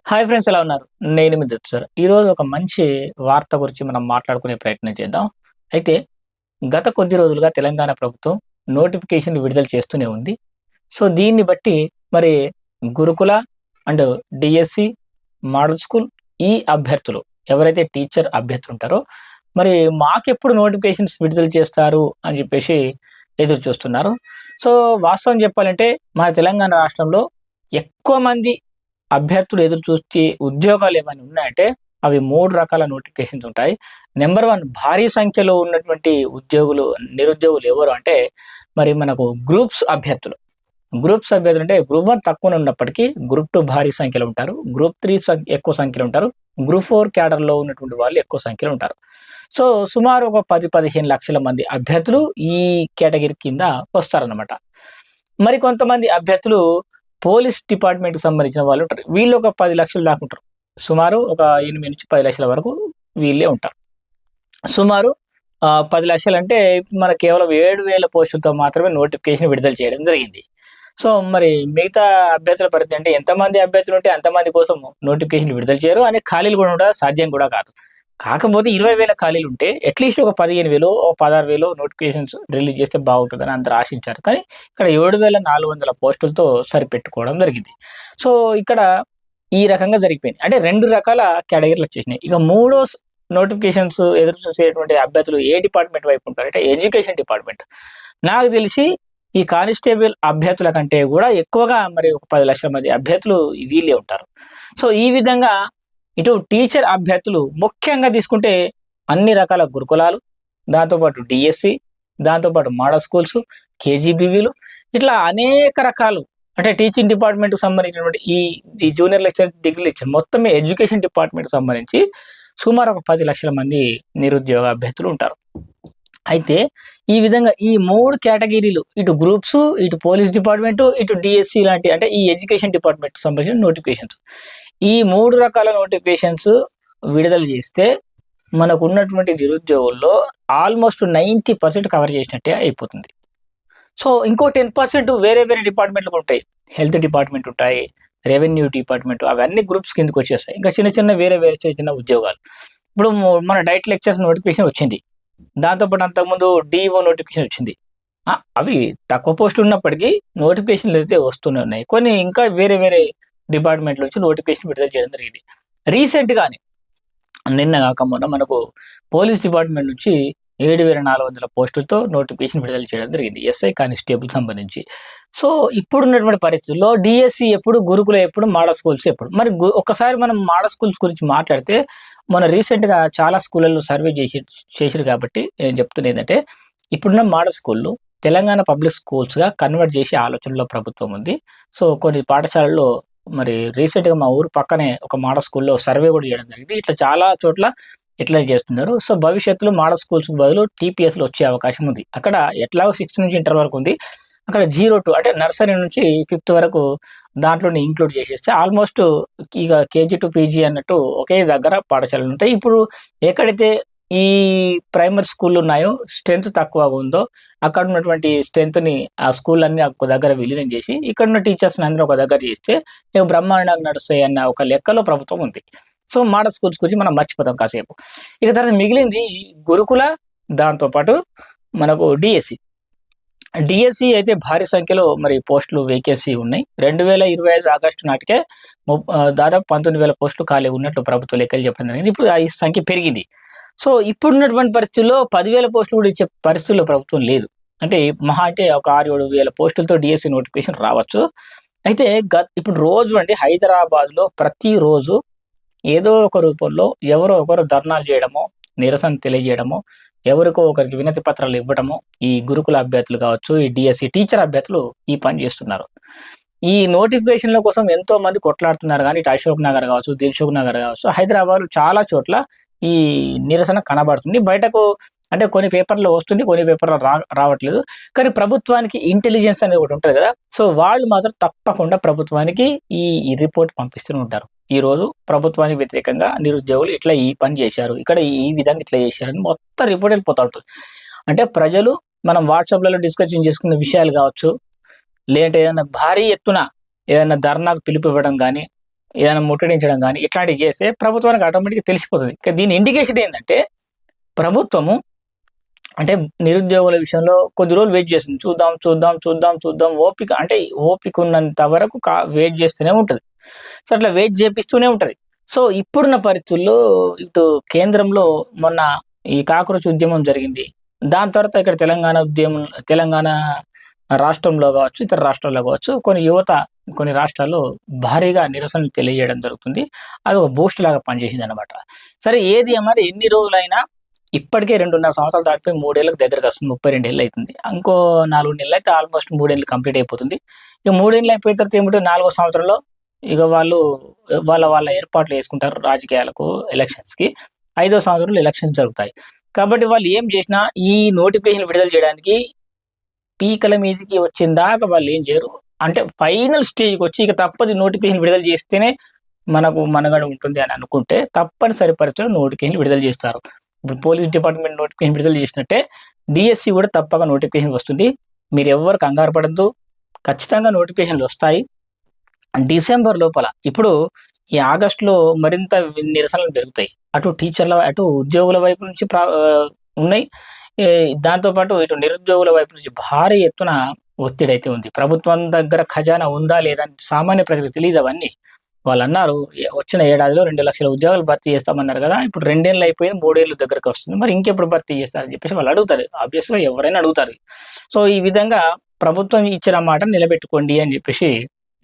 Hi friends, ఎలా ఉన్నారు? నేను మీ దత్తు సార్. ఈరోజు ఒక మంచి వార్త గురించి మనం మాట్లాడుకునే ప్రయత్నం చేద్దాం. అయితే గత కొద్ది రోజులుగా తెలంగాణ ప్రభుత్వం నోటిఫికేషన్‌లు విడుదల చేస్తూనే ఉంది. సో, దీన్ని బట్టి మరి గురుకుల అండ్ డీఎస్సీ, మోడల్ స్కూల్ ఈ అభ్యర్థులు ఎవరైతే టీచర్ అభ్యర్థులు ఉంటారో, మరి మాకెప్పుడు నోటిఫికేషన్స్ విడుదల చేస్తారు అని చెప్పేసి ఎదురు చూస్తున్నారు. సో, వాస్తవం చెప్పాలంటే మన తెలంగాణ రాష్ట్రంలో ఎక్కువ మంది అభ్యర్థులు ఎదురు చూస్తే ఉద్యోగాలు ఏమైనా ఉన్నాయంటే అవి 3 రకాల నోటిఫికేషన్స్ ఉంటాయి. నంబర్ 1 భారీ సంఖ్యలో ఉన్నటువంటి నిరుద్యోగులు ఎవరు అంటే మరి మనకు గ్రూప్స్ అభ్యర్థులు అంటే గ్రూప్ 1 తక్కువనే ఉన్నప్పటికీ గ్రూప్ 2 భారీ సంఖ్యలో ఉంటారు. గ్రూప్ 3 ఎక్కువ సంఖ్యలో ఉంటారు. గ్రూప్ 4 క్యాడర్‌లో ఉన్నటువంటి వాళ్ళు ఎక్కువ సంఖ్యలో ఉంటారు. సో, సుమారు ఒక 10, 15 లక్షల మంది అభ్యర్థులు ఈ కేటగిరీ కింద వస్తారన్నమాట. మరి కొంతమంది అభ్యర్థులు పోలీస్ డిపార్ట్‌మెంట్‌కి సంబంధించిన వాళ్ళుంటారు. వీళ్ళు ఒక 10 లక్షల దాకా ఉంటారు. సుమారు ఒక 8-10 లక్షల వరకు వీళ్ళే ఉంటారు. సుమారు 10 లక్షలంటే మన కేవలం 7,000 పోస్టులతో మాత్రమే నోటిఫికేషన్ విడుదల చేయడం జరిగింది. సో, మరి మిగతా అభ్యర్థుల పరిస్థితి అంటే ఎంతమంది అభ్యర్థులుంటే అంతమంది కోసం నోటిఫికేషన్ విడుదల చేయరు. అనే ఖాళీలు కూడా సాధ్యం కూడా కాదు. కాకపోతే 20,000 ఖాళీలుంటే అట్‌లీస్ట్ ఒక 15,000 ఓ 16,000 నోటిఫికేషన్స్ రిలీజ్ చేస్తే బాగుంటుందని అందరూ ఆశించారు. కానీ ఇక్కడ 7,400 పోస్టులతో సరిపెట్టుకోవడం జరిగింది. సో, ఇక్కడ ఈ రకంగా జరిగిపోయింది. అంటే 2 రకాల కేటగిరీలొచ్చేసినాయి. ఇక మూడో నోటిఫికేషన్స్ ఎదురు చూసేటువంటి అభ్యర్థులు ఏ డిపార్ట్‌మెంట్ వైపు ఉంటారంటే ఎడ్యుకేషన్ డిపార్ట్‌మెంట్. నాకు తెలిసి ఈ కానిస్టేబుల్ అభ్యర్థుల కంటే గూడా ఎక్కువగా మరి ఒక 10 లక్షల మంది అభ్యర్థులు వీళ్ళే ఉంటారు. సో, ఈ విధంగా ఇటు టీచర్ అభ్యర్థులు ముఖ్యంగా తీసుకుంటే అన్ని రకాల గురుకులాలు, దాంతో పాటు డీఎస్సీ, దాంతో పాటు మోడల్ స్కూల్స్, కేజీబీవీలు ఇట్లా అనేక రకాలు అంటే టీచింగ్ డిపార్ట్‌మెంట్‌కి సంబంధించినటువంటి ఈ జూనియర్ లెక్చరర్, డిగ్రీ లెక్చరర్ మొత్తమే ఎడ్యుకేషన్ డిపార్ట్‌మెంట్‌కి సంబంధించి సుమారు ఒక 10 లక్షల మంది నిరుద్యోగ అభ్యర్థులు ఉంటారు. అయితే ఈ విధంగా ఈ 3 కేటగిరీలు ఇటు గ్రూప్స్, ఇటు పోలీస్ డిపార్ట్‌మెంటు, ఇటు డీఎస్సీ లాంటి అంటే ఈ ఎడ్యుకేషన్ డిపార్ట్‌మెంట్‌కి సంబంధించిన నోటిఫికేషన్స్. ఈ 3 రకాల నోటిఫికేషన్స్ విడుదల చేస్తే మనకున్నటువంటి నిరుద్యోగుల్లో ఆల్‌మోస్ట్ 90% కవర్ చేసినట్టే అయిపోతుంది. సో, ఇంకో 10% వేరే వేరే డిపార్ట్‌మెంట్‌లు కూడా ఉంటాయి. హెల్త్ డిపార్ట్‌మెంట్ ఉంటాయి, రెవెన్యూ డిపార్ట్‌మెంట్ అవన్నీ గ్రూప్స్ కిందకొచ్చేస్తాయి. ఇంకా చిన్న చిన్న చిన్న చిన్న ఉద్యోగాలు. ఇప్పుడు మన డైట్ లెక్చర్స్ నోటిఫికేషన్ వచ్చింది. దాంతో పాటు అంతకుముందు డీఈఓ నోటిఫికేషన్ వచ్చింది. అవి తక్కువ పోస్టులు ఉన్నప్పటికీ నోటిఫికేషన్‌లు అయితే వస్తూనే ఉన్నాయి. కొన్ని ఇంకా వేరే వేరే డిపార్ట్‌మెంట్‌ల నుంచి నోటిఫికేషన్ విడుదల చేయడం జరిగింది. రీసెంట్‌గానే నిన్న గాక మొన్న మనకు పోలీస్ డిపార్ట్‌మెంట్ నుంచి 7,400 పోస్టులతో నోటిఫికేషన్ విడుదల చేయడం జరిగింది. ఎస్ఐ కానిస్టేబుల్ సంబంధించి. సో, ఇప్పుడున్నటువంటి పరిస్థితుల్లో డీఎస్సీ ఎప్పుడు, గురుకుల ఎప్పుడు, మోడల్ స్కూల్స్ ఎప్పుడు. మరి ఒక్కసారి మనం మోడల్ స్కూల్స్ గురించి మాట్లాడితే మొన్న రీసెంట్‌గా చాలా స్కూళ్ళలో సర్వే చేసిర్రు కాబట్టి నేను చెప్తున్నదేంటంటే ఇప్పుడున్న మోడల్ స్కూల్‌లు తెలంగాణ పబ్లిక్ స్కూల్స్‌గా కన్వర్ట్ చేసే ఆలోచనలో ప్రభుత్వం ఉంది. సో, కొన్ని పాఠశాలల్లో మరి రీసెంట్‌గా మా ఊరు పక్కనే ఒక మోడల్ స్కూల్‌లో సర్వే కూడా చేయడం జరిగింది. ఇట్లా చాలా చోట్ల ఇట్లా చేస్తున్నారు. సో, భవిష్యత్తులో మోడల్ స్కూల్స్‌కి బదులు టీపీఎస్‌లు వచ్చే అవకాశం ఉంది. అక్కడ ఎట్లాగో 6 నుంచి ఇంటర్ వరకు ఉంది. అక్కడ 0-2 అంటే నర్సరీ నుంచి 5థ్ వరకు దాంట్లోనే ఇంక్లూడ్ చేసేస్తే ఆల్మోస్ట్ ఇక కేజీ టు పీజీ అన్నట్టు ఒకే దగ్గర పాఠశాలలుంటాయి. ఇప్పుడు ఎక్కడైతే ఈ ప్రైమరీ స్కూల్లున్నాయో స్ట్రెంత్ తక్కువగా ఉందో అక్కడ ఉన్నటువంటి స్ట్రెంత్‌ని ఆ స్కూళ్ళన్నీ ఒక దగ్గర విలీనం చేసి ఇక్కడున్న టీచర్స్‌ని అందరూ ఒక దగ్గర చేస్తే ఇక బ్రహ్మాండంగా నడుస్తాయన్న ఒక లెక్కలో ప్రభుత్వం ఉంది. సో, మోడల్ స్కూల్స్ గురించి మనం మర్చిపోతాం కాసేపు. ఇక తర్వాత మిగిలింది గురుకుల, దాంతో పాటు మనకు డీఎస్సీ. డీఎస్సీ అయితే భారీ సంఖ్యలో మరి పోస్టులు వేకెన్సీ ఉన్నాయి. 2025 ఆగస్టు నాటికే దాదాపు 19,000 పోస్టులు ఖాళీగా ఉన్నట్లు ప్రభుత్వ లెక్కలు చెప్పడం జరిగింది. ఇప్పుడు ఈ సంఖ్య పెరిగింది. సో, ఇప్పుడున్నటువంటి పరిస్థితుల్లో 10,000 పోస్టులు కూడా ఇచ్చే పరిస్థితుల్లో ప్రభుత్వం లేదు. అంటే మహా అంటే ఒక 6-7 వేల పోస్టులతో డీఎస్సీ నోటిఫికేషన్ రావచ్చు. అయితే ఇప్పుడు రోజు అండి హైదరాబాద్‌లో ప్రతిరోజు ఏదో ఒక రూపంలో ఎవరో ఒకరు ధర్నాలు చేయడమో, నిరసన తెలియజేయడమో, ఎవరికో ఒకరికి వినతి పత్రాలు ఇవ్వడమో, ఈ గురుకుల అభ్యర్థులు కావచ్చు, ఈ డీఎస్సీ టీచర్ అభ్యర్థులు ఈ పని చేస్తున్నారు. ఈ నోటిఫికేషన్‌ల కోసం ఎంతో మంది కొట్లాడుతున్నారు గానీ, ఇటు అశోక్ నగర్ కావచ్చు, దిల్‌సుఖ్ నగర్ కావచ్చు, హైదరాబాద్‌లో చాలా చోట్ల ఈ నిరసన కనబడుతుంది. బయటకు అంటే కొన్ని పేపర్‌లో వస్తుంది, కొన్ని పేపర్‌లో రావట్లేదు. కానీ ప్రభుత్వానికి ఇంటెలిజెన్స్ అనేది ఒకటి ఉంటది కదా! సో, వాళ్ళు మాత్రం తప్పకుండా ప్రభుత్వానికి ఈ రిపోర్ట్ పంపిస్తూనే ఉంటారు. ఈరోజు ప్రభుత్వానికి వ్యతిరేకంగా నిరుద్యోగులు ఇట్లా ఈ పని చేశారు. ఇక్కడ ఈ విధంగా ఇట్లా చేశారని మొత్తం రిపోర్ట్ వెళ్ళిపోతా ఉంటుంది. అంటే ప్రజలు మనం వాట్సాప్‌లలో డిస్కషన్ చేసుకున్న విషయాలు కావచ్చు, లేదంటే ఏదైనా భారీ ఎత్తున ఏదైనా ధర్నాకు పిలుపివ్వడం గాని, ఏదైనా ముట్టడించడం గానీ, ఇట్లాంటివి చేస్తే ప్రభుత్వానికి ఆటోమేటిక్‌గా తెలిసిపోతది. దీని ఇండికేషన్ ఏందంటే, ప్రభుత్వము అంటే నిరుద్యోగుల విషయంలో కొద్ది రోజులు వెయిట్ చేస్తుంది. చూద్దాం, చూద్దాం, చూద్దాం, చూద్దాం ఓపిక అంటే ఓపిక ఉన్నంత వరకు వెయిట్ చేస్తూనే ఉంటది. సో, అట్లా వెయిట్ చేపిస్తూనే ఉంటది. సో, ఇప్పుడున్న పరిస్థితుల్లో ఇటు కేంద్రంలో మొన్న ఈ కాక్రోచ్ ఉద్యమం జరిగింది. దాని తర్వాత ఇక్కడ తెలంగాణ రాష్ట్రంలో గావచ్చు, ఇతర రాష్ట్రాల్లో గావచ్చు కొన్ని యువత కొన్ని రాష్ట్రాల్లో భారీగా నిరసనలు తెలియజేయడం జరుగుతుంది. అదొక బూస్ట్ లాగా పనిచేసిందనమాట. సరే ఏది ఏమైనా ఎన్ని రోజులైనా ఇప్పటికే 2.5 సంవత్సరాలు దాటిపోయి 3 ఏళ్ళకి దగ్గరకొస్తుంది. 32 ఏళ్ళు అయితుంది. ఇంకో 4 నెలలైతే ఆల్‌మోస్ట్ 3 ఏళ్ళు కంప్లీట్ అయిపోతుంది. ఇక 3 ఏళ్ళు అయిపోయిన తర్వాత ఏమిటో 4వ సంవత్సరంలో ఇక వాళ్ళు వాళ్ళ ఏర్పాట్లు చేసుకుంటారు రాజకీయాలకు, ఎలక్షన్స్‌కి. 5వ సంవత్సరంలో ఎలక్షన్స్ జరుగుతాయి. కాబట్టి వాళ్ళు ఏం చేసినా ఈ నోటిఫికేషన్ విడుదల చేయడానికి పీకల మీదికి వచ్చిందాకా వాళ్ళేం చేయరు. అంటే ఫైనల్ స్టేజ్‌కొచ్చి ఇక తప్పదు నోటిఫికేషన్ విడుదల చేస్తేనే మనకు మనుగడ ఉంటుంది అని అనుకుంటే తప్పనిసరి పరిస్థితిలో నోటిఫికేషన్ విడుదల చేస్తారు. ఇప్పుడు పోలీస్ డిపార్ట్‌మెంట్ నోటిఫికేషన్ విడుదల చేసినట్టే డీఎస్సీ కూడా తప్పక నోటిఫికేషన్ వస్తుంది. మీరెవ్వరు కంగారు పడొద్దు. ఖచ్చితంగా నోటిఫికేషన్‌లొస్తాయి. డిసెంబర్ లోపల ఇప్పుడు ఈ ఆగస్ట్‌లో మరింత నిరసనలు పెరుగుతాయి. అటు ఉద్యోగుల వైపు నుంచి ఉన్నాయి. ఈ దాంతో పాటు ఇటు నిరుద్యోగుల వైపు నుంచి భారీ ఎత్తున ఒత్తిడైతే ఉంది. ప్రభుత్వం దగ్గర ఖజానా ఉందా లేదా అని సామాన్య ప్రజలకు తెలీదు అవన్నీ. వాళ్ళన్నారు వచ్చిన ఏడాదిలో 2,00,000 ఉద్యోగాలు భర్తీ చేస్తామన్నారు గదా! ఇప్పుడు 2 ఏళ్ళు అయిపోయింది. 3 ఏళ్ళు దగ్గరకొస్తుంది. మరి ఇంకెప్పుడు భర్తీ చేస్తారని చెప్పేసి వాళ్ళు అడుగుతారు. ఆబ్వియస్‌గా ఎవరైనా అడుగుతారు. సో, ఈ విధంగా ప్రభుత్వం ఇచ్చిన మాట నిలబెట్టుకోండి అని చెప్పేసి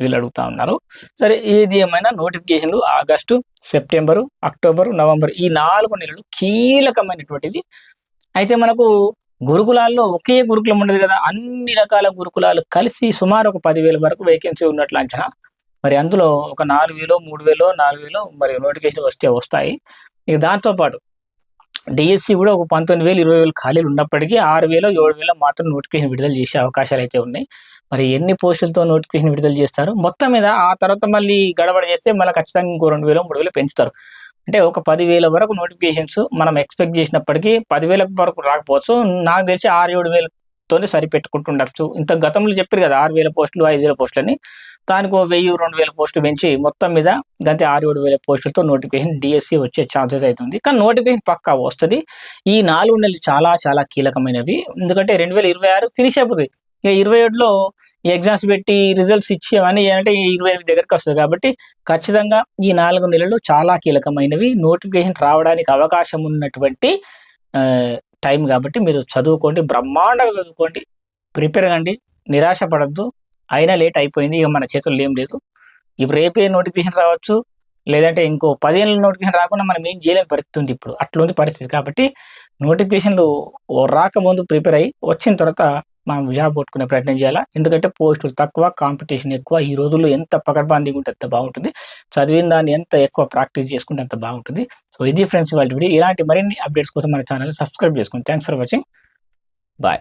వీళ్ళు అడుగుతా ఉన్నారు. సరే ఏది ఏమైనా నోటిఫికేషన్‌లు ఆగస్టు, సెప్టెంబరు, అక్టోబరు, నవంబర్ ఈ 4 నెలలు కీలకమైనటువంటిది. అయితే మనకు గురుకులాల్లో ఒకే గురుకులం ఉండదు గదా! అన్ని రకాల గురుకులాలు కలిసి సుమారు ఒక 10,000 వరకు వేకెన్సీ ఉన్నట్లు అంచనా. మరి అందులో ఒక 4,000, 3,000, 4,000 మరి నోటిఫికేషన్ వస్తాయి. ఇక దాంతో పాటు డీఎస్సీ గూడా ఒక 19,000, 20,000 ఖాళీలు ఉన్నప్పటికీ 6,000, 7,000 మాత్రం నోటిఫికేషన్ విడుదల చేసే అవకాశాలైతే ఉన్నాయి. మరి ఎన్ని పోస్టులతో నోటిఫికేషన్ విడుదల చేస్తారు? మొత్తం మీద ఆ తర్వాత మళ్ళీ గడబడ చేస్తే మళ్ళా ఖచ్చితంగా ఇంకో 2,000, 3,000 పెంచుతారు. అంటే ఒక 10,000 వరకు నోటిఫికేషన్స్ మనం ఎక్స్‌పెక్ట్ చేసినప్పటికీ 10,000 వరకు రాకపోవచ్చు. నాకు తెలిసి 6, 7,000తోనే సరిపెట్టుకుంటుండొచ్చు. ఇంత గతంలో చెప్పారు కదా! 6,000 పోస్టులు, 5,000 పోస్టులని. దానికో 1000, 2,000 పోస్టులు పెంచి మొత్తం మీద గంతే 6, 7,000 పోస్టులతో నోటిఫికేషన్ డీఎస్సీ వచ్చే ఛాన్సెస్ అయితే ఉంది. కానీ నోటిఫికేషన్ పక్కా వస్తది. ఈ 4 నెలలు చాలా చాలా కీలకమైనవి. ఎందుకంటే 2026 ఫినిష్ అయిపోతది. ఇక 27లో ఈ ఎగ్జామ్స్ పెట్టి రిజల్ట్స్ ఇచ్చి అవన్నీ అంటే 28 దగ్గరకొస్తది కాబట్టి ఖచ్చితంగా ఈ 4 నెలలు చాలా కీలకమైనవి. నోటిఫికేషన్ రావడానికి అవకాశం ఉన్నటువంటి టైం గాబట్టి మీరు చదువుకోండి. బ్రహ్మాండంగా చదువుకోండి. ప్రిపేర్ కండి. నిరాశ పడొద్దు. అయినా లేట్ అయిపోయింది. ఇక మన చేతుల్లో ఏం లేదు. ఇప్పుడు రేపే నోటిఫికేషన్ రావచ్చు. లేదంటే ఇంకో 10 ఏళ్ల నోటిఫికేషన్ రాకుండా మనం ఏం చేయలేని పరిస్థితి ఉంది ఇప్పుడు. అట్లుంది పరిస్థితి. కాబట్టి నోటిఫికేషన్‌లు రాకముందు ప్రిపేర్ అయ్యి వచ్చిన తర్వాత మనం జాబ్ కొట్టుకునే ప్రయత్నం చేయాలా. ఎందుకంటే పోస్టులు తక్కువ, కాంపిటీషన్ ఎక్కువ. ఈ రోజుల్లో ఎంత పకడ్బందీగా ఉంటే అంత బాగుంటుంది. చదివిన దాన్ని ఎంత ఎక్కువ ప్రాక్టీస్ చేసుకుంటే అంత బాగుంటుంది. సో, ఇది ఫ్రెండ్స్ ఇవాల్టి వీడియో. ఇలాంటి మరిన్ని అప్డేట్స్ కోసం మన ఛానెల్‌ని సబ్స్క్రైబ్ చేసుకోండి. Thanks for watching. బాయ్.